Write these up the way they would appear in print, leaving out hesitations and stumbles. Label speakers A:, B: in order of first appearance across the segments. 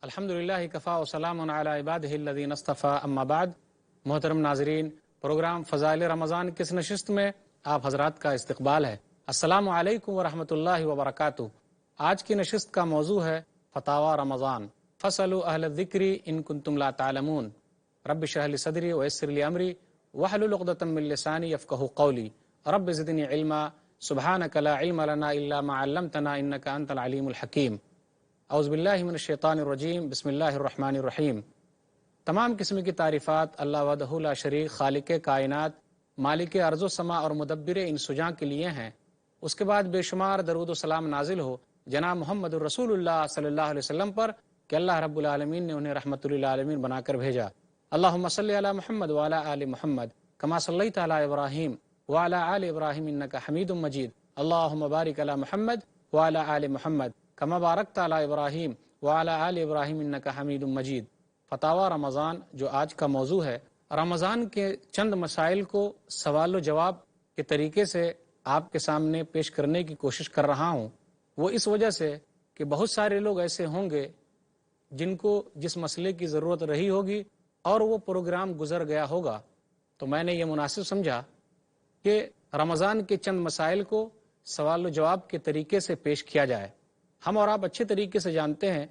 A: الحمدللہ کفا و سلام علی عبادہ الذین اصطفیٰ اما بعد۔ محترم ناظرین، پروگرام فضائل رمضان کی اس نشست میں آپ حضرات کا استقبال ہے۔ السلام علیکم ورحمۃ اللہ وبرکاتہ۔ آج کی نشست کا موضوع ہے فتاوی رمضان، فاسألوا اہل الذکر ان کنتم لا تعلمون، رب اشرح لی صدری ویسر لی امری واحلل عقدۃ من لسانی یفقہوا قولی، رب زدنی علما سبحانک لا علم لنا الا ما علمتنا انک انت العلیم الحکیم۔ اعوذ باللہ من الشیطان الرجیم، بسم اللہ الرحمن الرحیم۔ تمام قسم کی تعریفات اللہ وحدہ لا شریک، خالق کائنات، مالک ارض و سما اور مدبر ان سجاں کے لیے ہیں۔ اس کے بعد بے شمار درود و سلام نازل ہو جناب محمد الرسول اللہ صلی اللہ علیہ وسلم پر کہ اللہ رب العالمین نے انہیں رحمت للعالمین بنا کر بھیجا۔ اللہم صلی علی محمد وعلی آل محمد کما صلیت علی ابراہیم وعلی آل ابراہیم انک حمید مجید، اللہم بارک علی محمد وعلی آل محمد کما بارکت علی ابراہیم وعلی آل ابراہیم انک حمید مجید۔ فتاوی رمضان جو آج کا موضوع ہے، رمضان کے چند مسائل کو سوال و جواب کے طریقے سے آپ کے سامنے پیش کرنے کی کوشش کر رہا ہوں۔ وہ اس وجہ سے کہ بہت سارے لوگ ایسے ہوں گے جن کو جس مسئلے کی ضرورت رہی ہوگی اور وہ پروگرام گزر گیا ہوگا، تو میں نے یہ مناسب سمجھا کہ رمضان کے چند مسائل کو سوال و جواب کے طریقے سے پیش کیا جائے۔ ہم اور آپ اچھے طریقے سے جانتے ہیں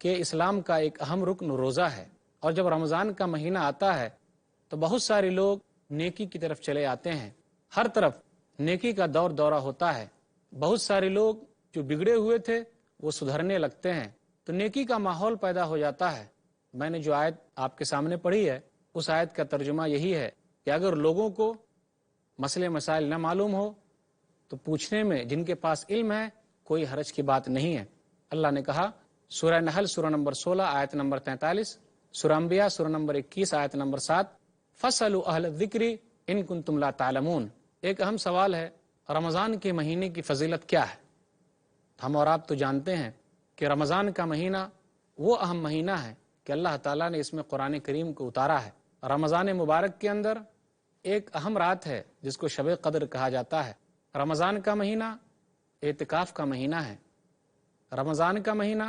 A: کہ اسلام کا ایک اہم رکن روزہ ہے، اور جب رمضان کا مہینہ آتا ہے تو بہت سارے لوگ نیکی کی طرف چلے آتے ہیں، ہر طرف نیکی کا دور دورہ ہوتا ہے، بہت سارے لوگ جو بگڑے ہوئے تھے وہ سدھرنے لگتے ہیں، تو نیکی کا ماحول پیدا ہو جاتا ہے۔ میں نے جو آیت آپ کے سامنے پڑھی ہے، اس آیت کا ترجمہ یہی ہے کہ اگر لوگوں کو مسئلے مسائل نہ معلوم ہو تو پوچھنے میں جن کے پاس علم ہے کوئی حرج کی بات نہیں ہے۔ اللہ نے کہا سورہ نحل سورہ نمبر 16 آیت نمبر 43، سورہ انبیاء سورہ نمبر 21 آیت نمبر 7، فاسألوا اہل الذکر ان کنتم لا تعلمون۔ ایک اہم سوال ہے، رمضان کے مہینے کی فضیلت کیا ہے؟ ہم اور آپ تو جانتے ہیں کہ رمضان کا مہینہ وہ اہم مہینہ ہے کہ اللہ تعالیٰ نے اس میں قرآن کریم کو اتارا ہے۔ رمضان مبارک کے اندر ایک اہم رات ہے جس کو شب قدر کہا جاتا ہے۔ رمضان کا مہینہ اعتکاف کا مہینہ ہے، رمضان کا مہینہ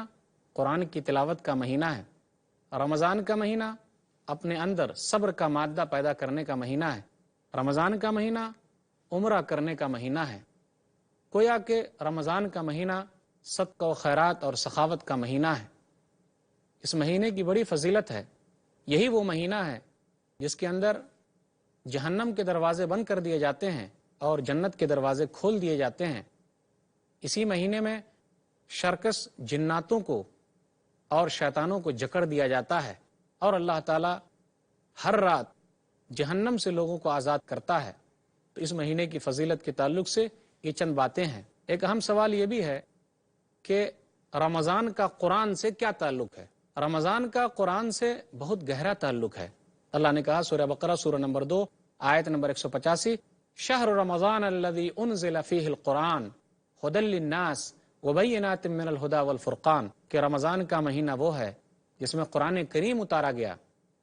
A: قرآن کی تلاوت کا مہینہ ہے، رمضان کا مہینہ اپنے اندر صبر کا مادہ پیدا کرنے کا مہینہ ہے، رمضان کا مہینہ عمرہ کرنے کا مہینہ ہے۔ گویا کہ رمضان کا مہینہ صدقہ و خیرات اور سخاوت کا مہینہ ہے۔ اس مہینے کی بڑی فضیلت ہے۔ یہی وہ مہینہ ہے جس کے اندر جہنم کے دروازے بند کر دیے جاتے ہیں اور جنت کے دروازے کھول دیے جاتے ہیں۔ اسی مہینے میں شرکس جناتوں کو اور شیطانوں کو جکڑ دیا جاتا ہے، اور اللہ تعالیٰ ہر رات جہنم سے لوگوں کو آزاد کرتا ہے۔ تو اس مہینے کی فضیلت کے تعلق سے یہ چند باتیں ہیں۔ ایک اہم سوال یہ بھی ہے کہ رمضان کا قرآن سے کیا تعلق ہے؟ رمضان کا قرآن سے بہت گہرا تعلق ہے۔ اللہ نے کہا سورہ بقرہ سورہ نمبر 2 آیت نمبر 185، شہر رمضان الذی انزل فیہ القرآن ھدی للناس وبینات من الہدی والفرقان، کہ رمضان کا مہینہ وہ ہے جس میں قرآن کریم اتارا گیا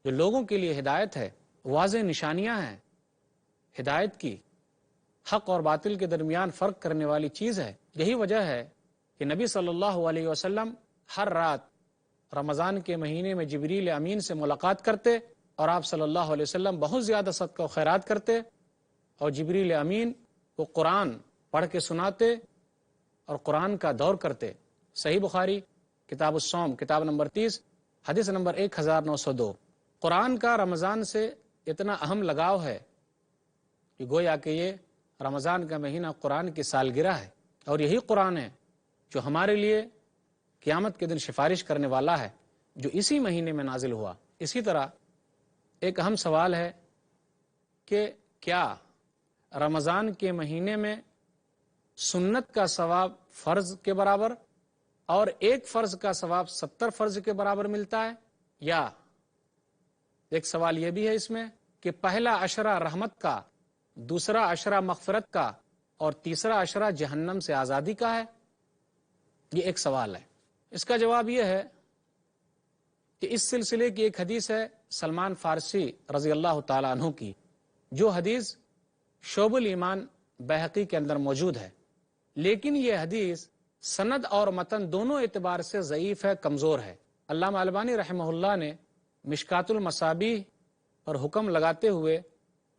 A: جو لوگوں کے لیے ہدایت ہے، واضح نشانیاں ہیں ہدایت کی، حق اور باطل کے درمیان فرق کرنے والی چیز ہے۔ یہی وجہ ہے کہ نبی صلی اللہ علیہ وسلم ہر رات رمضان کے مہینے میں جبریل امین سے ملاقات کرتے، اور آپ صلی اللہ علیہ وسلم بہت زیادہ صدقہ و خیرات کرتے، اور جبریل امین کو قرآن پڑھ کے سناتے اور قرآن کا دور کرتے۔ صحیح بخاری کتاب الصوم کتاب نمبر 30 حدیث نمبر 1902۔ قرآن کا رمضان سے اتنا اہم لگاؤ ہے کہ گویا کہ یہ رمضان کا مہینہ قرآن کی سالگرہ ہے، اور یہی قرآن ہے جو ہمارے لیے قیامت کے دن سفارش کرنے والا ہے، جو اسی مہینے میں نازل ہوا۔ اسی طرح ایک اہم سوال ہے کہ کیا رمضان کے مہینے میں سنت کا ثواب فرض کے برابر اور ایک فرض کا ثواب 70 فرض کے برابر ملتا ہے؟ یا ایک سوال یہ بھی ہے اس میں کہ پہلا عشرہ رحمت کا، دوسرا عشرہ مغفرت کا، اور تیسرا عشرہ جہنم سے آزادی کا ہے؟ یہ ایک سوال ہے۔ اس کا جواب یہ ہے کہ اس سلسلے کی ایک حدیث ہے سلمان فارسی رضی اللہ تعالیٰ عنہ کی، جو حدیث شعب الایمان بہقی کے اندر موجود ہے، لیکن یہ حدیث سند اور متن دونوں اعتبار سے ضعیف ہے، کمزور ہے۔ علامہ البانی رحمہ اللہ نے مشکات المصابیح پر حکم لگاتے ہوئے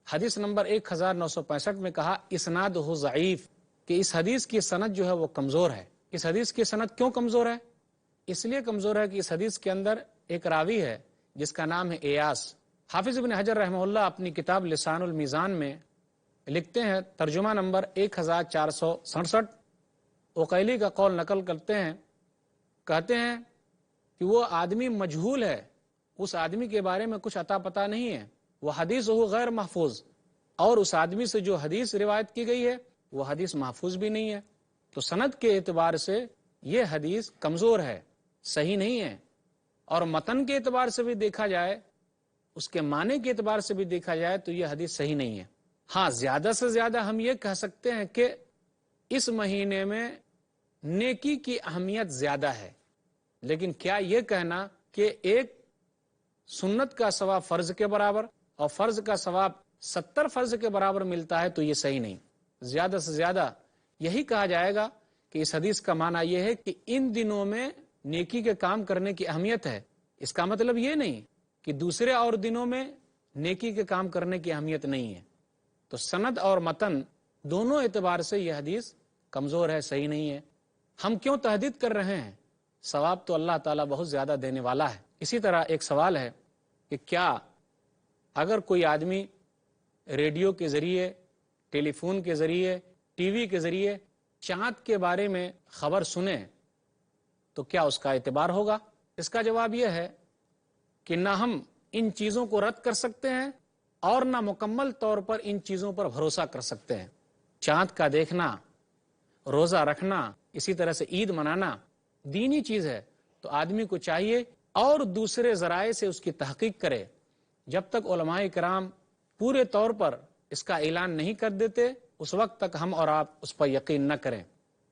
A: حدیث نمبر 1965 میں کہا اسنادہ ضعیف، کہ اس حدیث کی سند جو ہے وہ کمزور ہے۔ اس حدیث کی سند کیوں کمزور ہے؟ اس لیے کمزور ہے کہ اس حدیث کے اندر ایک راوی ہے جس کا نام ہے ایاس۔ حافظ ابن حجر رحمہ اللہ اپنی کتاب لسان المیزان میں لکھتے ہیں، ترجمہ نمبر 1467، عقیلی کا قول نقل کرتے ہیں، کہتے ہیں کہ وہ آدمی مجہول ہے، اس آدمی کے بارے میں کچھ عطا پتہ نہیں ہے، وہ حدیث ہو غیر محفوظ، اور اس آدمی سے جو حدیث روایت کی گئی ہے وہ حدیث محفوظ بھی نہیں ہے۔ تو سند کے اعتبار سے یہ حدیث کمزور ہے، صحیح نہیں ہے، اور متن کے اعتبار سے بھی دیکھا جائے، اس کے معنی کے اعتبار سے بھی دیکھا جائے تو یہ حدیث صحیح نہیں ہے۔ ہاں، زیادہ سے زیادہ ہم یہ کہہ سکتے ہیں کہ اس مہینے میں نیکی کی اہمیت زیادہ ہے، لیکن کیا یہ کہنا کہ ایک سنت کا ثواب فرض کے برابر اور فرض کا ثواب 70 فرض کے برابر ملتا ہے تو یہ صحیح نہیں۔ زیادہ سے زیادہ یہی کہا جائے گا کہ اس حدیث کا معنی یہ ہے کہ ان دنوں میں نیکی کے کام کرنے کی اہمیت ہے، اس کا مطلب یہ نہیں کہ دوسرے اور دنوں میں نیکی کے کام کرنے کی اہمیت نہیں ہے۔ تو سند اور متن دونوں اعتبار سے یہ حدیث کمزور ہے، صحیح نہیں ہے۔ ہم کیوں تہدید کر رہے ہیں؟ ثواب تو اللہ تعالیٰ بہت زیادہ دینے والا ہے۔ اسی طرح ایک سوال ہے کہ کیا اگر کوئی آدمی ریڈیو کے ذریعے، ٹیلی فون کے ذریعے، ٹی وی کے ذریعے چاند کے بارے میں خبر سنے تو کیا اس کا اعتبار ہوگا؟ اس کا جواب یہ ہے کہ نہ ہم ان چیزوں کو رد کر سکتے ہیں اور نہ مکمل طور پر ان چیزوں پر بھروسہ کر سکتے ہیں۔ چاند کا دیکھنا، روزہ رکھنا، اسی طرح سے عید منانا دینی چیز ہے، تو آدمی کو چاہیے اور دوسرے ذرائع سے اس کی تحقیق کرے۔ جب تک علماء کرام پورے طور پر اس کا اعلان نہیں کر دیتے اس وقت تک ہم اور آپ اس پر یقین نہ کریں،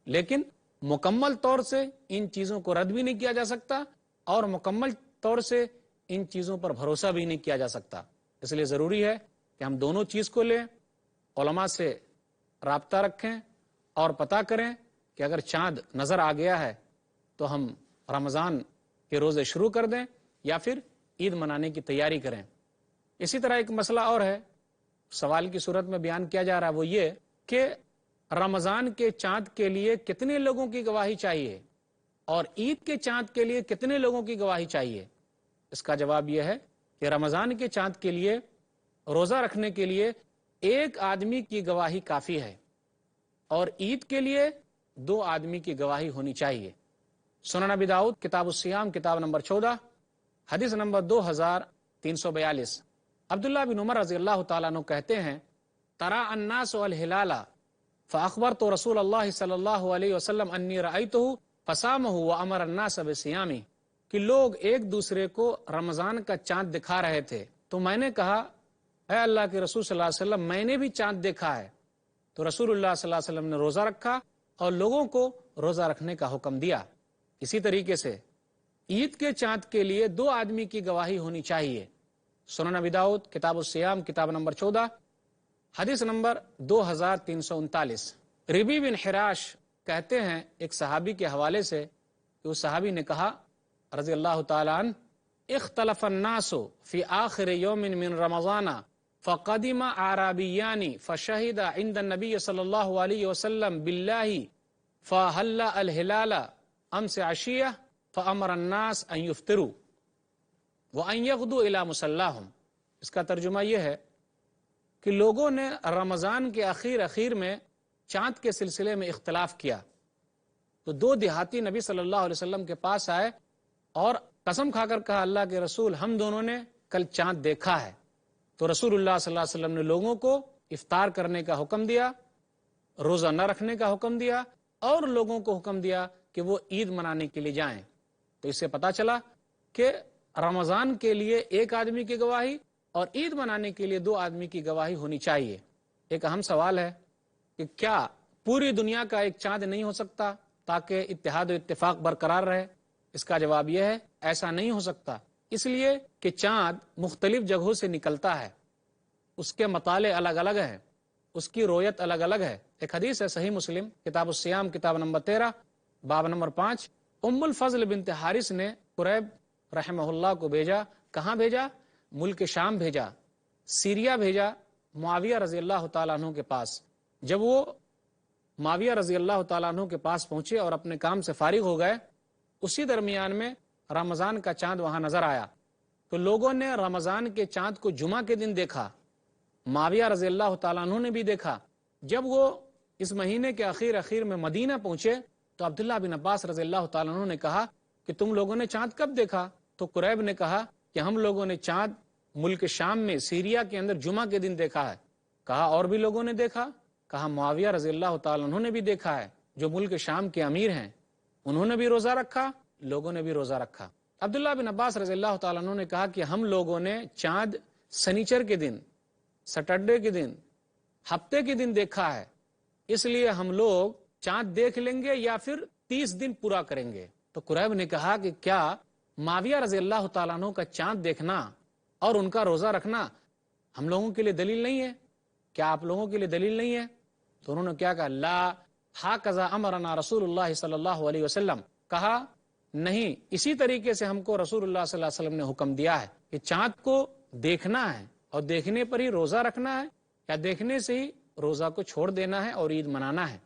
A: لیکن مکمل طور سے ان چیزوں کو رد بھی نہیں کیا جا سکتا اور مکمل طور سے ان چیزوں پر بھروسہ بھی نہیں کیا جا سکتا۔ اس لیے ضروری ہے کہ ہم دونوں چیز کو لیں، علماء سے رابطہ رکھیں اور پتہ کریں کہ اگر چاند نظر آ گیا ہے تو ہم رمضان کے روزے شروع کر دیں یا پھر عید منانے کی تیاری کریں۔ اسی طرح ایک مسئلہ اور ہے، سوال کی صورت میں بیان کیا جا رہا ہے، وہ یہ کہ رمضان کے چاند کے لیے کتنے لوگوں کی گواہی چاہیے اور عید کے چاند کے لیے کتنے لوگوں کی گواہی چاہیے؟ اس کا جواب یہ ہے کہ رمضان کے چاند کے لیے، روزہ رکھنے کے لیے ایک آدمی کی گواہی کافی ہے اور عید کے لیے 2 آدمی کی گواہی ہونی چاہیے۔ سنن ابی داؤد کتاب الصیام کتاب نمبر 14 حدیث نمبر 2342، عبداللہ بن عمر رضی اللہ تعالیٰ عنہ کہتے ہیں، ترا الناس الہلال فاخبرت رسول اللہ صلی اللہ علیہ وسلم انی رأیتہ فصامہ وامر الناس بصیامہ، کہ لوگ ایک دوسرے کو رمضان کا چاند دکھا رہے تھے تو میں نے کہا اے اللہ کے رسول صلی اللہ علیہ وسلم، میں نے بھی چاند دیکھا ہے۔ تو رسول اللہ صلی اللہ علیہ وسلم نے روزہ رکھا اور لوگوں کو روزہ رکھنے کا حکم دیا۔ اسی طریقے سے عید کے چاند کے لیے 2 آدمی کی گواہی ہونی چاہیے۔ سنن ابی داؤد کتاب الصیام کتاب نمبر 14 حدیث نمبر 2339۔ ربی بن حراش کہتے ہیں ایک صحابی کے حوالے سے کہ اس صحابی نے کہا رضی اللہ تعالیٰ عنہ، اختلف الناس فی آخر یوم من رمضان فقدم اعرابیان فشہد عند النبی صلی اللہ علیہ وسلم باللہ فحل الہلال امس عشیہ فامر الناس ان یفطروا وان یغدوا الی مصلاہم۔ اس کا ترجمہ یہ ہے کہ لوگوں نے رمضان کے اخیر میں چاند کے سلسلے میں اختلاف کیا تو 2 دیہاتی نبی صلی اللہ علیہ وسلم کے پاس آئے اور قسم کھا کر کہا اللہ کے رسول، ہم دونوں نے کل چاند دیکھا ہے۔ تو رسول اللہ صلی اللہ علیہ وسلم نے لوگوں کو افطار کرنے کا حکم دیا، روزہ نہ رکھنے کا حکم دیا اور لوگوں کو حکم دیا کہ وہ عید منانے کے لیے جائیں۔ تو اس سے پتہ چلا کہ رمضان کے لیے 1 آدمی کی گواہی اور عید منانے کے لیے 2 آدمی کی گواہی ہونی چاہیے۔ ایک اہم سوال ہے کہ کیا پوری دنیا کا ایک چاند نہیں ہو سکتا تاکہ اتحاد و اتفاق برقرار رہے؟ اس کا جواب یہ ہے ایسا نہیں ہو سکتا، اس لیے کہ چاند مختلف جگہوں سے نکلتا ہے، اس کے مطالع الگ الگ ہیں، اس کی رویت الگ الگ ہے۔ ایک حدیث ہے صحیح مسلم کتاب الصیام کتاب نمبر 13 باب نمبر 5، ام الفضل بنت حارث نے قریب رحمہ اللہ کو بھیجا. کہاں بھیجا؟ ملک شام بھیجا، سیریا بھیجا معاویہ رضی اللہ تعالیٰ عنہ کے پاس. جب وہ معاویہ رضی اللہ تعالیٰ عنہ کے پاس پہنچے اور اپنے کام سے فارغ ہو گئے، اسی درمیان میں رمضان کا چاند وہاں نظر آیا. تو لوگوں نے رمضان کے چاند کو جمعہ کے دن دیکھا، معاویہ رضی اللہ تعالیٰ عنہ نے بھی دیکھا. جب وہ اس مہینے کے اخیر میں مدینہ پہنچے تو عبداللہ بن عباس رضی اللہ تعالیٰ عنہ نے کہا کہ تم لوگوں نے چاند کب دیکھا؟ تو قریب نے کہا کہ ہم لوگوں نے چاند ملک شام میں سیریا کے اندر جمعہ کے دن دیکھا ہے. کہا اور بھی لوگوں نے دیکھا؟ کہا معاویہ رضی اللہ تعالیٰ عنہ نے بھی دیکھا ہے، جو ملک شام کے امیر ہیں. انہوں نے بھی روزہ رکھا، لوگوں نے بھی روزہ رکھا. عبداللہ بن عباس رضی اللہ تعالیٰ عنہ نے کہا کہ ہم لوگوں نے چاند سنیچر کے دن، سیٹرڈے کے دن، ہفتے کے دن دیکھا ہے، اس لیے ہم لوگ چاند دیکھ لیں گے یا پھر 30 دن پورا کریں گے. تو قریب نے کہا کہ کیا معاویہ رضی اللہ تعالیٰ عنہ کا چاند دیکھنا اور ان کا روزہ رکھنا ہم لوگوں کے لیے دلیل نہیں ہے؟ کیا آپ لوگوں کے لیے دلیل نہیں ہے؟ تو انہوں نے کیا کہا؟ لا ہاکذا امرنا رسول اللہ صلی اللہ علیہ وسلم. کہا نہیں، اسی طریقے سے ہم کو رسول اللہ صلی اللہ علیہ وسلم نے حکم دیا ہے کہ چاند کو دیکھنا ہے اور دیکھنے پر ہی روزہ رکھنا ہے، یا دیکھنے سے ہی روزہ کو چھوڑ دینا ہے اور عید منانا ہے.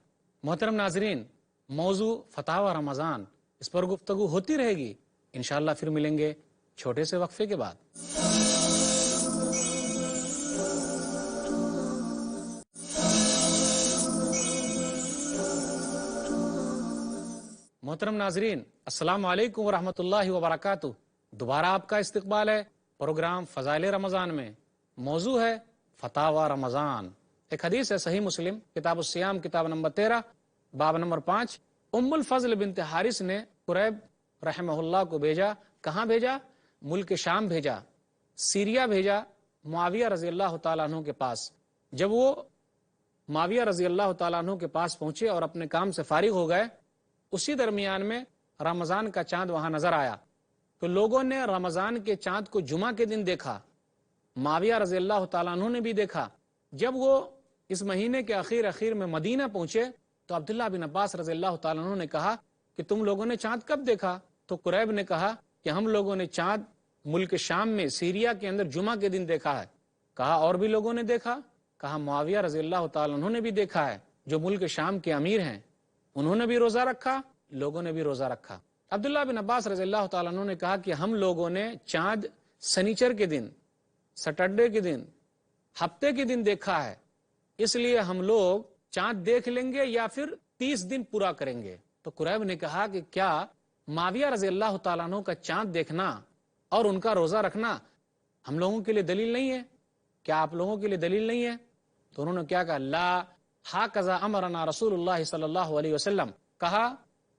A: محترم ناظرین، موضوع فتاوی رمضان، اس پر گفتگو ہوتی رہے گی. انشاءاللہ پھر ملیں گے چھوٹے سے وقفے کے بعد. محترم ناظرین، السلام علیکم ورحمۃ اللہ وبرکاتہ. دوبارہ آپ کا استقبال ہے پروگرام فضائل رمضان میں. موضوع ہے فتاوی رمضان. ایک حدیث ہے صحیح مسلم کتاب الصیام کتاب نمبر 13 باب نمبر 5. ام الفضل بنت حارث نے قریب رحمہ اللہ کو بھیجا. کہاں بھیجا؟ ملک شام بھیجا، سیریا بھیجا معاویہ رضی اللہ تعالیٰ عنہ کے پاس. جب وہ معاویہ رضی اللہ تعالیٰ عنہ کے پاس پہنچے اور اپنے کام سے فارغ ہو گئے، اسی درمیان میں رمضان کا چاند وہاں نظر آیا. تو لوگوں نے رمضان کے چاند کو جمعہ کے دن دیکھا، معاویہ رضی اللہ تعالیٰ عنہ نے بھی دیکھا. جب وہ اس مہینے کے اخیر میں مدینہ پہنچے تو عبداللہ بن عباس رضی اللہ تعالیٰ عنہ نے کہا کہ تم لوگوں نے چاند کب دیکھا؟ تو قریب نے کہا کہ ہم لوگوں نے چاند ملک شام میں سیریا کے اندر جمعہ کے دن دیکھا ہے. کہا اور بھی لوگوں نے دیکھا؟ کہا معاویہ رضی اللہ تعالیٰ عنہ نے بھی دیکھا ہے، جو ملک شام کے امیر ہیں. انہوں نے بھی روزہ رکھا، لوگوں نے بھی روزہ رکھا. عبداللہ بن عباس رضی اللہ تعالیٰ عنہ نے کہا کہ ہم لوگوں نے چاند سنیچر کے دن، سیٹرڈے کے دن، ہفتے کے دن دیکھا ہے، اس لیے ہم لوگ چاند دیکھ لیں گے یا پھر 30 دن پورا کریں گے. تو قریب نے کہا کہ کیا معاویہ رضی اللہ تعالیٰ عنہ کا چاند دیکھنا اور ان کا روزہ رکھنا ہم لوگوں کے لیے دلیل نہیں ہے؟ کیا آپ لوگوں کے لیے دلیل نہیں ہے؟ تو انہوں نے کیا کہا؟ لا ہاکذا امرنا رسول اللہ صلی اللہ علیہ وسلم. کہا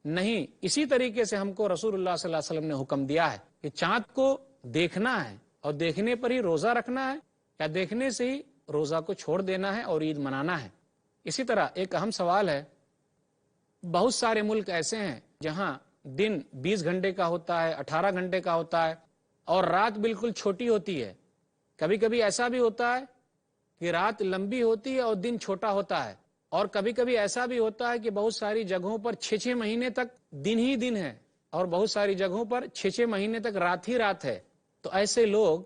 A: نہیں، اسی طریقے سے ہم کو رسول اللہ صلی اللہ علیہ وسلم نے حکم دیا ہے کہ چاند کو دیکھنا ہے اور دیکھنے پر ہی روزہ رکھنا ہے، یا دیکھنے سے ہی روزہ کو چھوڑ دینا ہے اور عید منانا ہے. اسی طرح ایک اہم سوال ہے، بہت سارے ملک ایسے ہیں جہاں دن 20 گھنٹے کا ہوتا ہے، 18 گھنٹے کا ہوتا ہے، اور رات بالکل چھوٹی ہوتی ہے. کبھی کبھی ایسا بھی ہوتا ہے کہ رات لمبی ہوتی ہے اور دن چھوٹا ہوتا ہے، اور کبھی کبھی ایسا بھی ہوتا ہے کہ بہت ساری جگہوں پر 6 مہینے تک دن ہی دن ہے، اور بہت ساری جگہوں پر 6 مہینے تک رات ہی رات ہے. تو ایسے لوگ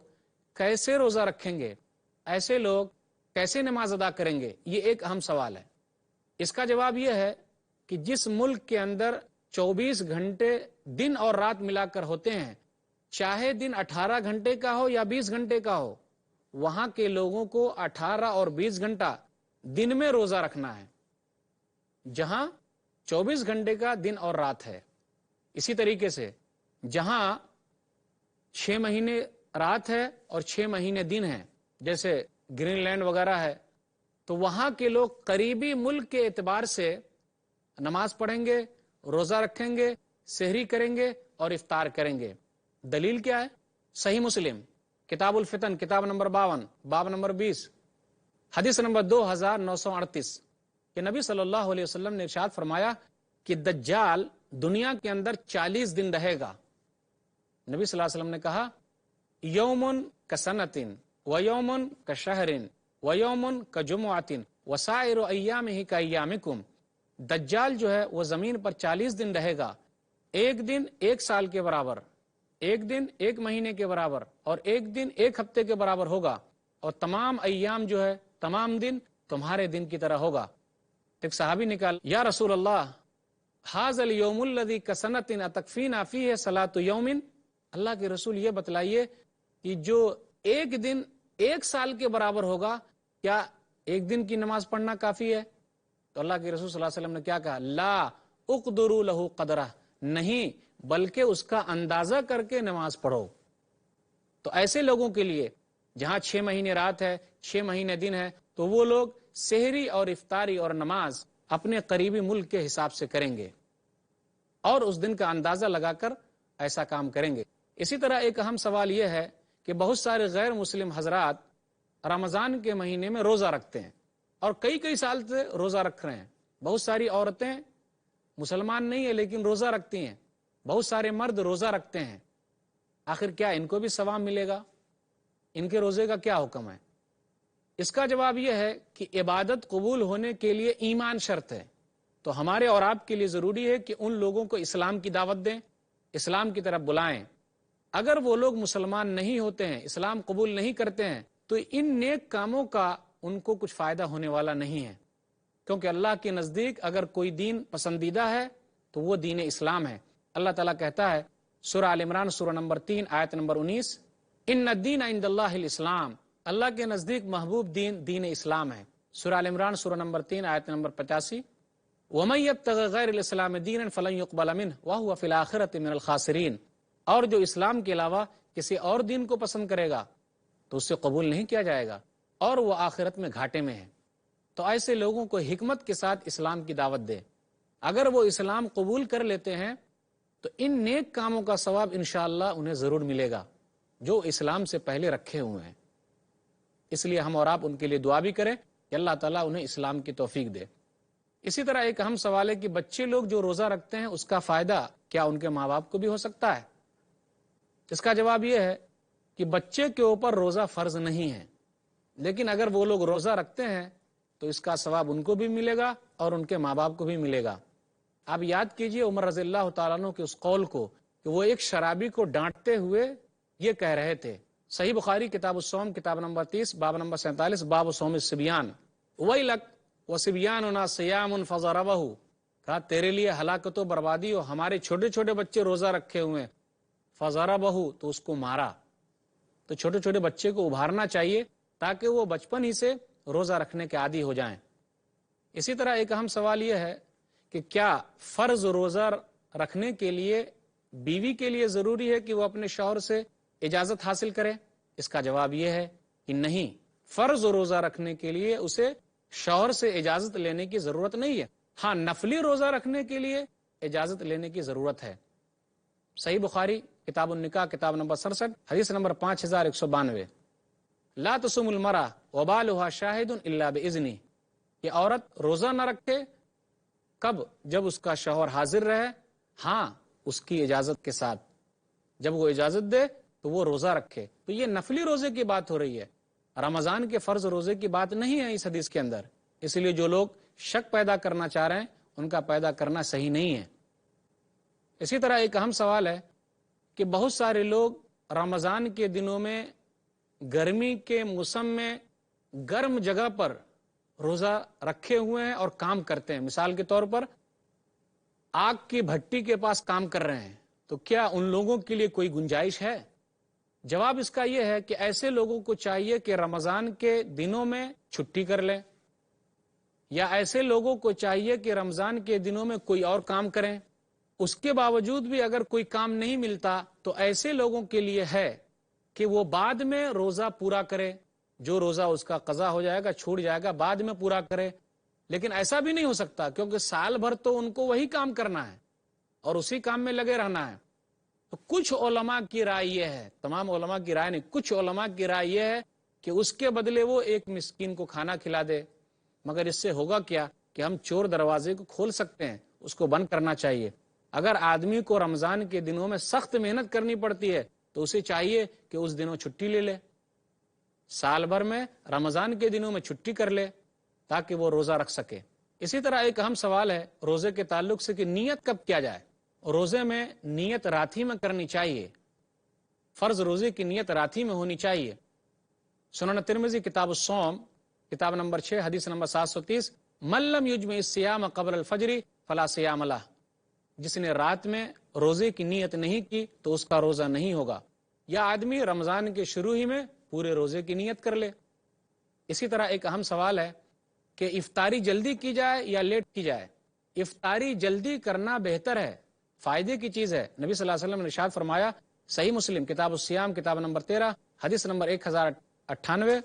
A: کیسے روزہ رکھیں گے؟ ایسے لوگ کیسے نماز ادا کریں گے؟ یہ ایک اہم سوال ہے. اس کا جواب یہ ہے کہ جس ملک کے اندر 24 گھنٹے دن اور رات ملا کر ہوتے ہیں، چاہے دن 18 گھنٹے کا ہو یا 20 گھنٹے کا ہو، وہاں کے لوگوں کو 18 اور 20 گھنٹہ دن میں روزہ رکھنا ہے، جہاں 24 گھنٹے کا دن اور رات ہے. اسی طریقے سے جہاں 6 مہینے رات ہے اور 6 مہینے دن ہے، جیسے گرین لینڈ وغیرہ ہے، تو وہاں کے لوگ قریبی ملک کے اعتبار سے نماز پڑھیں گے، روزہ رکھیں گے، سحری کریں گے اور افطار کریں گے. دلیل کیا ہے؟ صحیح مسلم کتاب الفتن کتاب نمبر 52 باب نمبر 20 حدیث نمبر 2938 کہ نبی صلی اللہ علیہ وسلم نے ارشاد فرمایا کہ دجال دنیا کے اندر 40 دن رہے گا. نبی صلی اللہ علیہ وسلم نے کہا یومن کسنتن و یومن کشہرن و یومن کجمعتن وسائر ایامہ کایامکم. دجال جو ہے وہ زمین پر 40 دن رہے گا، ایک دن 1 سال کے برابر، ایک دن ایک مہینے کے برابر اور ایک دن ایک ہفتے کے برابر ہوگا، اور تمام ایام جو ہے تمام دن تمہارے دن کی طرح ہوگا۔ ایک صحابی نکال، یا رسول اللہ ھذا الیوم الذی کسنۃ اتکفینا فیہ صلاۃ یوم، اللہ کے رسول یہ بتلائیے کہ جو ایک دن ایک سال کے برابر ہوگا، کیا ایک دن کی نماز پڑھنا کافی ہے؟ تو اللہ کے رسول صلی اللہ علیہ وسلم نے کیا کہا؟ لا اقدروا لہ قدرہ، نہیں بلکہ اس کا اندازہ کر کے نماز پڑھو۔ تو ایسے لوگوں کے لیے جہاں 6 مہینے رات ہے 6 مہینے دن ہے، تو وہ لوگ سحری اور افطاری اور نماز اپنے قریبی ملک کے حساب سے کریں گے اور اس دن کا اندازہ لگا کر ایسا کام کریں گے۔ اسی طرح ایک اہم سوال یہ ہے کہ بہت سارے غیر مسلم حضرات رمضان کے مہینے میں روزہ رکھتے ہیں اور کئی سال سے روزہ رکھ رہے ہیں۔ بہت ساری عورتیں مسلمان نہیں ہیں لیکن روزہ رکھتی ہیں، بہت سارے مرد روزہ رکھتے ہیں۔ آخر کیا ان کو بھی ثواب ملے گا؟ ان کے روزے کا کیا حکم ہے؟ اس کا جواب یہ ہے کہ عبادت قبول ہونے کے لیے ایمان شرط ہے، تو ہمارے اور آپ کے لیے ضروری ہے کہ ان لوگوں کو اسلام کی دعوت دیں، اسلام کی طرف بلائیں۔ اگر وہ لوگ مسلمان نہیں ہوتے ہیں، اسلام قبول نہیں کرتے ہیں، تو ان نیک کاموں کا ان کو کچھ فائدہ ہونے والا نہیں ہے، کیونکہ اللہ کے نزدیک اگر کوئی دین پسندیدہ ہے تو وہ دین اسلام ہے۔ اللہ تعالیٰ کہتا ہے سورہ آل عمران سورہ نمبر 3 آیت نمبر 19، ان الدین عند اللہ الاسلام، اللہ کے نزدیک محبوب دین دین اسلام ہے۔ سورہ آل عمران سورہ نمبر 3 آیت نمبر 85، وَمَن يَبْتَغِ غَيْرَ الْإِسْلَامِ دِينًا فَلَن يُقْبَلَ مِنْهُ وَهُوَ فِي الْآخِرَةِ مِنَ الْخَاسِرِينَ، اور جو اسلام کے علاوہ کسی اور دین کو پسند کرے گا تو اسے قبول نہیں کیا جائے گا اور وہ آخرت میں گھاٹے میں ہے۔ تو ایسے لوگوں کو حکمت کے ساتھ اسلام کی دعوت دے، اگر وہ اسلام قبول کر لیتے ہیں تو ان نیک کاموں کا ثواب انشاءاللہ انہیں ضرور ملے گا جو اسلام سے پہلے رکھے ہوئے ہیں۔ اس لیے ہم اور آپ ان کے لیے دعا بھی کریں کہ اللہ تعالیٰ انہیں اسلام کی توفیق دے۔ اسی طرح ایک اہم سوال ہے کہ بچے لوگ جو روزہ رکھتے ہیں اس کا فائدہ کیا ان کے ماں باپ کو بھی ہو سکتا ہے؟ اس کا جواب یہ ہے کہ بچے کے اوپر روزہ فرض نہیں ہے، لیکن اگر وہ لوگ روزہ رکھتے ہیں تو اس کا ثواب ان کو بھی ملے گا اور ان کے ماں باپ کو بھی ملے گا۔ آپ یاد کیجئے عمر رضی اللہ تعالیٰ عنہ کے اس قول کو کہ وہ ایک شرابی کو ڈانٹتے ہوئے یہ کہہ رہے تھے، صحیح بخاری کتاب الصوم کتاب نمبر 30 باب نمبر 47، باب صوم الصبیان، ویلک وصبیاننا صیام فضربہ، کہا تیرے لیے ہلاکت و بربادی ہو، ہمارے چھوٹے چھوٹے بچے روزہ رکھے ہوئے ہیں، فضربہ تو اس کو مارا۔ تو چھوٹے چھوٹے بچے کو ابھارنا چاہیے تاکہ وہ بچپن ہی سے روزہ رکھنے کے عادی ہو جائیں۔ اسی طرح ایک اہم سوال یہ ہے کہ کیا فرض روزہ رکھنے کے لیے بیوی کے لیے ضروری ہے کہ وہ اپنے شوہر سے اجازت حاصل کرے؟ اس کا جواب یہ ہے کہ نہیں، فرض روزہ رکھنے کے لیے اسے شوہر سے اجازت لینے کی ضرورت نہیں ہے، ہاں نفلی روزہ رکھنے کے لیے اجازت لینے کی ضرورت ہے۔ صحیح بخاری کتاب النکاح کتاب نمبر 67 حدیث نمبر 5192، لا تصوم المرأة وبالها شاہد الا باذنہ، کہ عورت روزہ نہ رکھے کب؟ جب اس کا شوہر حاضر رہے، ہاں اس کی اجازت کے ساتھ، جب وہ اجازت دے تو وہ روزہ رکھے۔ تو یہ نفلی روزے کی بات ہو رہی ہے، رمضان کے فرض روزے کی بات نہیں ہے اس حدیث کے اندر، اس لیے جو لوگ شک پیدا کرنا چاہ رہے ہیں ان کا پیدا کرنا صحیح نہیں ہے۔ اسی طرح ایک اہم سوال ہے کہ بہت سارے لوگ رمضان کے دنوں میں گرمی کے موسم میں گرم جگہ پر روزہ رکھے ہوئے ہیں اور کام کرتے ہیں، مثال کے طور پر آگ کی بھٹی کے پاس کام کر رہے ہیں، تو کیا ان لوگوں کے لیے کوئی گنجائش ہے؟ جواب اس کا یہ ہے کہ ایسے لوگوں کو چاہیے کہ رمضان کے دنوں میں چھٹی کر لیں، یا ایسے لوگوں کو چاہیے کہ رمضان کے دنوں میں کوئی اور کام کریں۔ اس کے باوجود بھی اگر کوئی کام نہیں ملتا تو ایسے لوگوں کے لیے ہے کہ وہ بعد میں روزہ پورا کرے، جو روزہ اس کا قضا ہو جائے گا چھوٹ جائے گا بعد میں پورا کرے۔ لیکن ایسا بھی نہیں ہو سکتا کیونکہ سال بھر تو ان کو وہی کام کرنا ہے اور اسی کام میں لگے رہنا ہے۔ تو کچھ علماء کی رائے یہ ہے، تمام علماء کی رائے نہیں، کچھ علماء کی رائے یہ ہے کہ اس کے بدلے وہ ایک مسکین کو کھانا کھلا دے۔ مگر اس سے ہوگا کیا کہ ہم چور دروازے کو کھول سکتے ہیں، اس کو بند کرنا چاہیے۔ اگر آدمی کو رمضان کے دنوں میں سخت محنت کرنی پڑتی ہے تو اسے چاہیے کہ اس دنوں چھٹی لے لے، سال بھر میں رمضان کے دنوں میں چھٹی کر لے تاکہ وہ روزہ رکھ سکے۔ اسی طرح ایک اہم سوال ہے روزے کے تعلق سے کہ نیت کب کیا جائے؟ روزے میں نیت رات ہی میں کرنی چاہیے، فرض روزے کی نیت رات ہی میں ہونی چاہیے۔ سنن ترمذی کتاب الصوم کتاب نمبر 6 حدیث نمبر 730، من لم یجمع الصیام قبل الفجر فلا صیام لہ، جس نے رات میں روزے کی نیت نہیں کی تو اس کا روزہ نہیں ہوگا۔ یا آدمی رمضان کے شروع ہی میں پورے روزے کی نیت کر لے۔ اسی طرح ایک اہم سوال ہے کہ افطاری جلدی کی جائے یا لیٹ کی جائے۔ افطاری جلدی کرنا بہتر ہے، فائدے کی چیز ہے۔ نبی صلی اللہ علیہ وسلم نے ارشاد فرمایا، صحیح مسلم کتاب الصیام کتاب نمبر 13 حدیث نمبر 1098،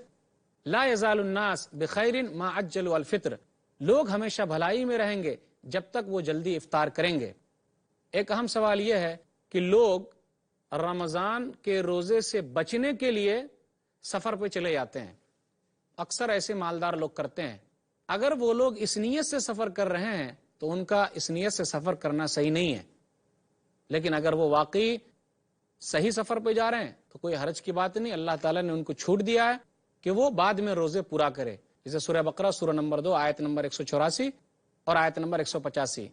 A: لا یزال الناس بخیر ما عجلوا الفطر، لوگ ہمیشہ بھلائی میں رہیں گے جب تک وہ جلدی افطار کریں گے۔ ایک اہم سوال یہ ہے کہ لوگ رمضان کے روزے سے بچنے کے لیے سفر پہ چلے جاتے ہیں، اکثر ایسے مالدار لوگ کرتے ہیں۔ اگر وہ لوگ اس نیت سے سفر کر رہے ہیں تو ان کا اس نیت سے سفر کرنا صحیح نہیں ہے، لیکن اگر وہ واقعی صحیح سفر پہ جا رہے ہیں تو کوئی حرج کی بات نہیں، اللہ تعالیٰ نے ان کو چھوٹ دیا ہے کہ وہ بعد میں روزے پورا کرے، جیسے سورہ بقرہ سورہ نمبر 2 آیت نمبر 184 اور آیت نمبر 185،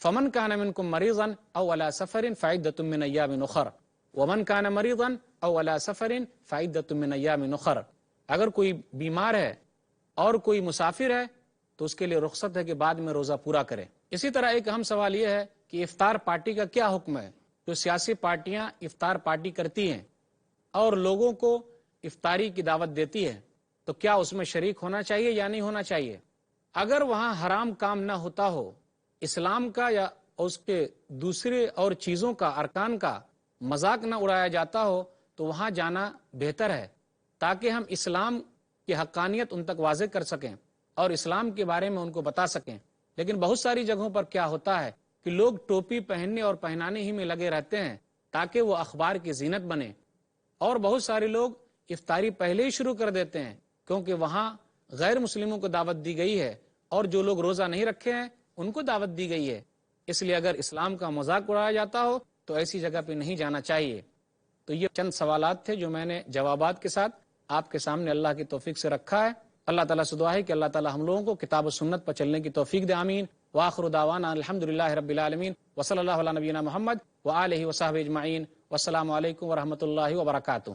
A: فمن کان منکم مریضا او علی سفر فعدۃ من ایام اخر ومن کان مریضا او علی سفر فعدۃ من ایام اخر، اگر کوئی بیمار ہے اور کوئی مسافر ہے تو اس کے لیے رخصت ہے کہ بعد میں روزہ پورا کرے۔ اسی طرح ایک اہم سوال یہ ہے کہ افطار پارٹی کا کیا حکم ہے؟ جو سیاسی پارٹیاں افطار پارٹی کرتی ہیں اور لوگوں کو افطاری کی دعوت دیتی ہے تو کیا اس میں شریک ہونا چاہیے یا نہیں ہونا چاہیے؟ اگر وہاں حرام کام نہ ہوتا ہو، اسلام کا یا اس کے دوسرے اور چیزوں کا، ارکان کا مذاق نہ اڑایا جاتا ہو تو وہاں جانا بہتر ہے، تاکہ ہم اسلام کی حقانیت ان تک واضح کر سکیں اور اسلام کے بارے میں ان کو بتا سکیں۔ لیکن بہت ساری جگہوں پر کیا ہوتا ہے کہ لوگ ٹوپی پہننے اور پہنانے ہی میں لگے رہتے ہیں تاکہ وہ اخبار کی زینت بنے، اور بہت سارے لوگ افطاری پہلے ہی شروع کر دیتے ہیں کیونکہ وہاں غیر مسلموں کو دعوت دی گئی ہے اور جو لوگ روزہ نہیں رکھے ہیں ان کو دعوت دی گئی ہے۔ اس لیے اگر اسلام کا مذاق اڑایا جاتا ہو تو ایسی جگہ پہ نہیں جانا چاہیے۔ تو یہ چند سوالات تھے جو میں نے جوابات کے ساتھ آپ کے سامنے اللہ کی توفیق سے رکھا ہے۔ اللہ تعالیٰ سے دعا ہے کہ اللہ تعالیٰ ہم لوگوں کو کتاب و سنت پر چلنے کی توفیق دے، آمین۔ وآخر دعوانا الحمدللہ رب العالمین، وصلی اللہ علی نبینا محمد وآلہ وصحبہ اجمعین، والسلام علیکم ورحمۃ اللہ وبرکاتہ۔